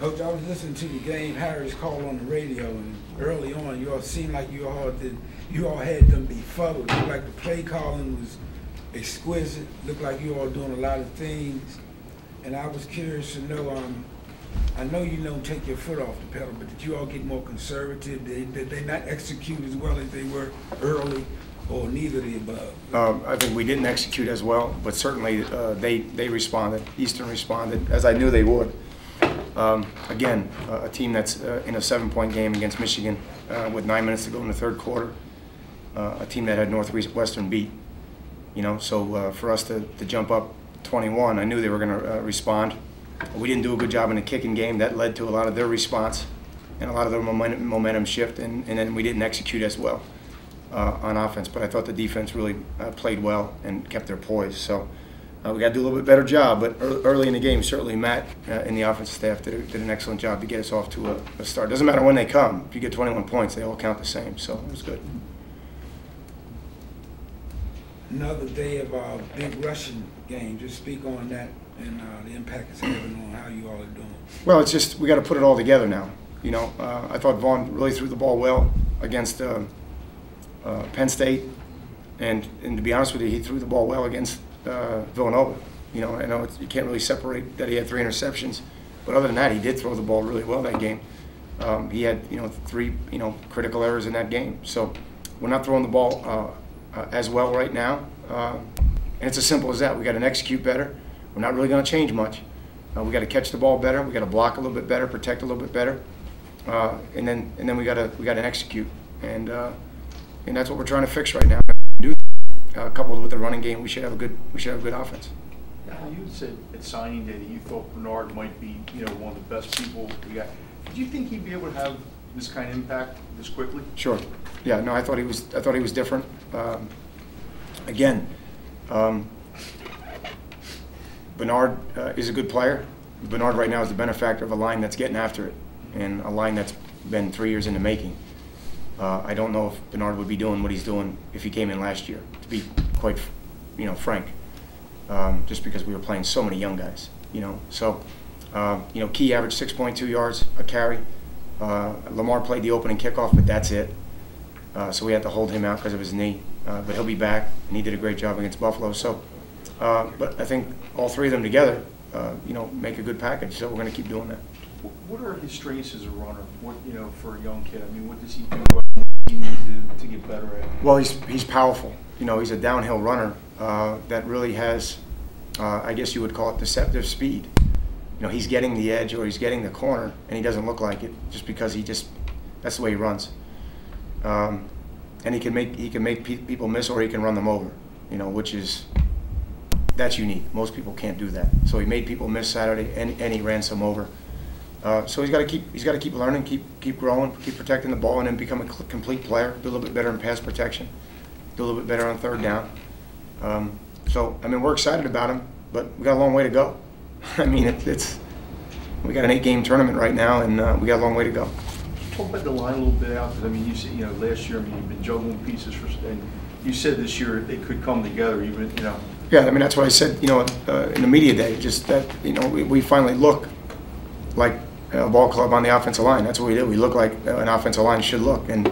Coach, I was listening to the game Harris called on the radio, and early on, you all seemed like you all had them befuddled. Looked like the play calling was exquisite. Looked like you all doing a lot of things, and I was curious to know. I know you don't take your foot off the pedal, but did you all get more conservative? Did they not execute as well as they were early, or neither of the above? I think we didn't execute as well, but certainly they responded. Eastern responded, as I knew they would. Again, a team that's in a 7-point game against Michigan with 9 minutes to go in the third quarter. A team that had Northwestern beat. So for us to jump up 21, I knew they were going to respond. We didn't do a good job in the kicking game. That led to a lot of their response and a lot of their momentum shift, and then we didn't execute as well on offense. But I thought the defense really played well and kept their poise. So we got to do a little bit better job. But early in the game, certainly Matt and the offensive staff did an excellent job to get us off to a start. Doesn't matter when they come. If you get 21 points, they all count the same. So it was good. Another day of a big rushing game. Just speak on that and the impact it's having on how you all are doing. Well, it's just we got to put it all together now. I thought Vaughn really threw the ball well against Penn State, and to be honest with you, he threw the ball well against Villanova. I know you can't really separate that he had 3 interceptions, but other than that, he did throw the ball really well that game. He had 3 critical errors in that game. So we're not throwing the ball as well right now, and it's as simple as that. We got to execute better. We're not really going to change much. We got to catch the ball better. We got to block a little bit better, protect a little bit better, and then we got to execute, and that's what we're trying to fix right now. Coupled with the running game, we should have a good offense. You said at signing day that you thought Bernard might be one of the best people we got. Did you think he'd be able to have this kind of impact this quickly? Sure. Yeah. No, I thought he was different. Again. Bernard is a good player. Bernard right now is the benefactor of a line that's getting after it, and a line that's been 3 years in the making. I don't know if Bernard would be doing what he's doing if he came in last year, to be quite frank, just because we were playing so many young guys. So Key averaged 6.2 yards a carry. Lamar played the opening kickoff, but that's it. So we had to hold him out because of his knee, but he'll be back, and he did a great job against Buffalo. So. But I think all 3 of them together, make a good package. So we're going to keep doing that. What are his strengths as a runner? What for a young kid? I mean, what does he do well? What does he need to get better at? Well, he's powerful. He's a downhill runner that really has, I guess you would call it deceptive speed. He's getting the edge or he's getting the corner, and he doesn't look like it just because that's the way he runs. And he can make people miss, or he can run them over. Which is. That's unique. Most people can't do that. So he made people miss Saturday, and he ran some over. So he's got to keep learning, keep growing, keep protecting the ball, and then become a complete player. Do a little bit better in pass protection. Do a little bit better on third down. So I mean, we're excited about him, but we got a long way to go. I mean, we got an 8-game tournament right now, and we got a long way to go. Talk about the line a little bit out, because I mean, you said last year, you've been juggling pieces and you said this year they could come together, even Yeah, I mean, that's what I said, in the media day, just that, we finally look like a ball club on the offensive line. That's what we do. We look like an offensive line should look, and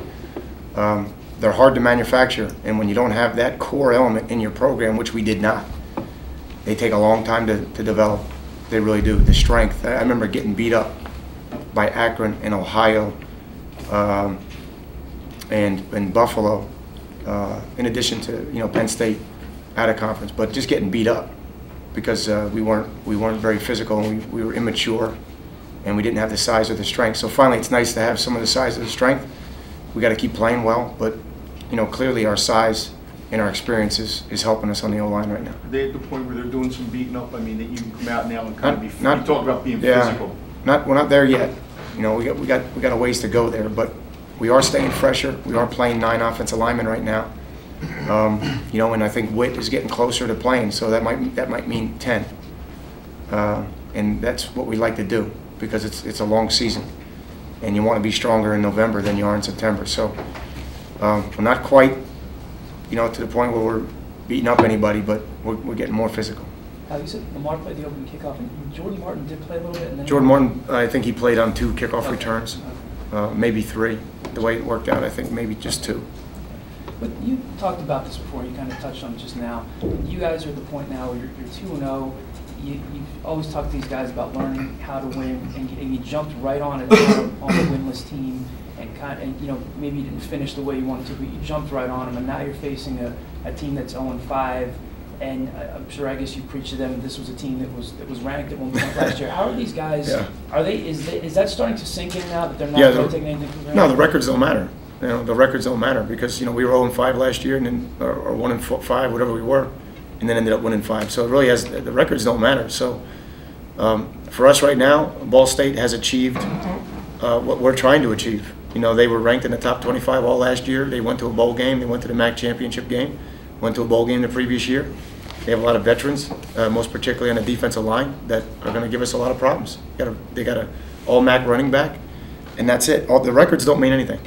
they're hard to manufacture. And when you don't have that core element in your program, which we did not, they take a long time to develop. They really do. The strength. I remember getting beat up by Akron and Ohio and Buffalo, in addition to Penn State out of conference, but just getting beat up because we weren't very physical, and we were immature, and we didn't have the size or the strength. So finally, it's nice to have some of the size or the strength. We got to keep playing well, but clearly our size and our experience is helping us on the O-line right now. Are they at the point where they're doing some beating up? I mean, that you can come out now and kind of be. You talk about being physical. We're not there yet. We got a ways to go there, but we are staying fresher. We are playing 9 offensive linemen right now. And I think Witt is getting closer to playing, so that might mean 10. And that's what we like to do because it's a long season, and you want to be stronger in November than you are in September. So we're not quite, to the point where we're beating up anybody, but we're getting more physical. You said Lamar played the open kickoff, and Jordan Martin did play a little bit. And then Jordan Martin, I think he played on 2 kickoff Okay. returns, Okay. maybe 3. The way it worked out, I think maybe just 2. But you talked about this before. You kind of touched on it just now. You guys are at the point now where you're 2-0. You've always talked to these guys about learning how to win, and you jumped right on it on the winless team, and you know, maybe you didn't finish the way you wanted to, but you jumped right on them, and now you're facing a team that's 0-5. And I'm sure, I guess you preached to them this was a team that was ranked at 1 point last year. How are these guys? Yeah. Are they? Is that starting to sink in now that they're not Yeah, really taking anything for granted? No, the records don't matter. You know, the records don't matter because, you know, we were 0-5 last year, and then or 1-5, whatever we were, and then ended up winning 5. So it really has, the records don't matter. So for us right now, Ball State has achieved what we're trying to achieve. You know, they were ranked in the top 25 all last year. They went to a bowl game. They went to the MAC championship game. Went to a bowl game the previous year. They have a lot of veterans, most particularly on the defensive line, that are going to give us a lot of problems. They got an all-MAC running back, and that's it. The records don't mean anything.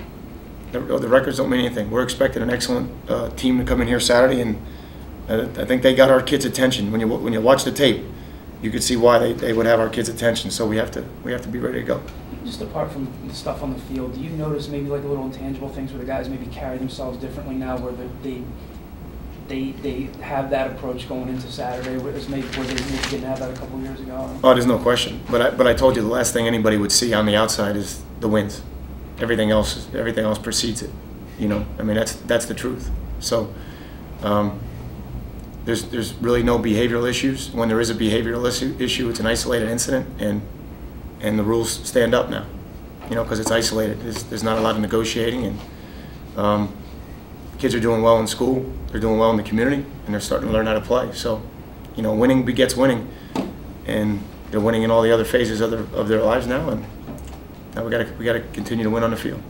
The records don't mean anything. We're expecting an excellent team to come in here Saturday, and I think they got our kids' attention. When you watch the tape, you could see why they would have our kids' attention. So we have to be ready to go. Just apart from the stuff on the field, do you notice maybe like a little intangible things where the guys maybe carry themselves differently now, where they have that approach going into Saturday, where they maybe didn't have that a couple of years ago? Oh, there's no question. But I told you the last thing anybody would see on the outside is the wins. Everything else precedes it. You know, I mean, that's the truth. So there's really no behavioral issues. When there is a behavioral issue, it's an isolated incident, and the rules stand up now. You know, because it's isolated. There's not a lot of negotiating, and kids are doing well in school. They're doing well in the community, and they're starting to learn how to play. So, you know, winning begets winning, and they're winning in all the other phases of their lives now, and now we got to continue to win on the field.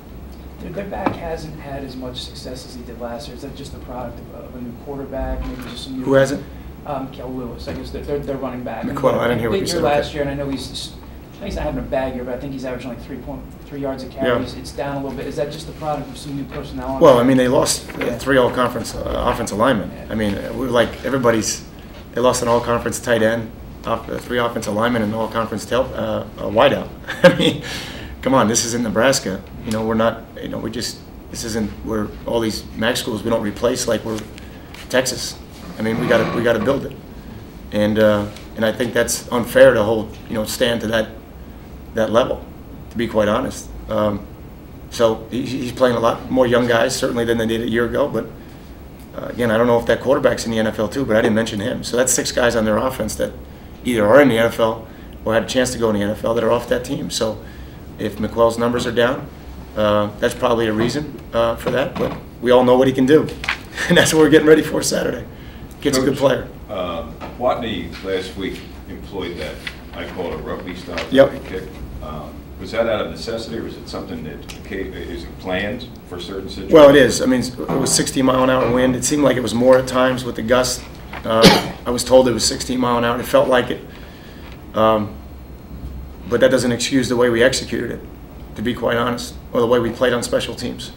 Their back hasn't had as much success as he did last year. Is that just a product of a new quarterback? Maybe just some new. Who hasn't? Kel Lewis. I guess they're running back. McQuell, I didn't hear what you said. Last year, and I know he's not having a bad year, but I think he's averaging like 3.3 yards a carry. Yeah. It's down a little bit. Is that just the product of some new personnel? Well, I mean, they lost 3 all-conference offensive linemen. I mean, we're like they lost an all-conference tight end, 3 offensive linemen, and an all-conference wideout. I mean, come on, this is in Nebraska. You know, we're not. You know, this isn't where all these MAC schools we don't replace like we're Texas. I mean, we got to build it, and I think that's unfair to stand to that level, to be quite honest. So he's playing a lot more young guys certainly than they did a year ago. But again, I don't know if that quarterback's in the NFL too, but I didn't mention him. So that's 6 guys on their offense that either are in the NFL or had a chance to go in the NFL that are off that team. So if McQuell's numbers are down, that's probably a reason for that. But we all know what he can do, and that's what we're getting ready for Saturday. Kid's a good player. Watney last week employed that, I call it a rugby style Yep. kick. Was that out of necessity, or is it something that is it planned for certain situations? Well, it is. I mean, it was 60-mile-an-hour wind. It seemed like it was more at times with the gust. I was told it was 16-mile-an-hour. It felt like it. But that doesn't excuse the way we executed it, to be quite honest, or the way we played on special teams.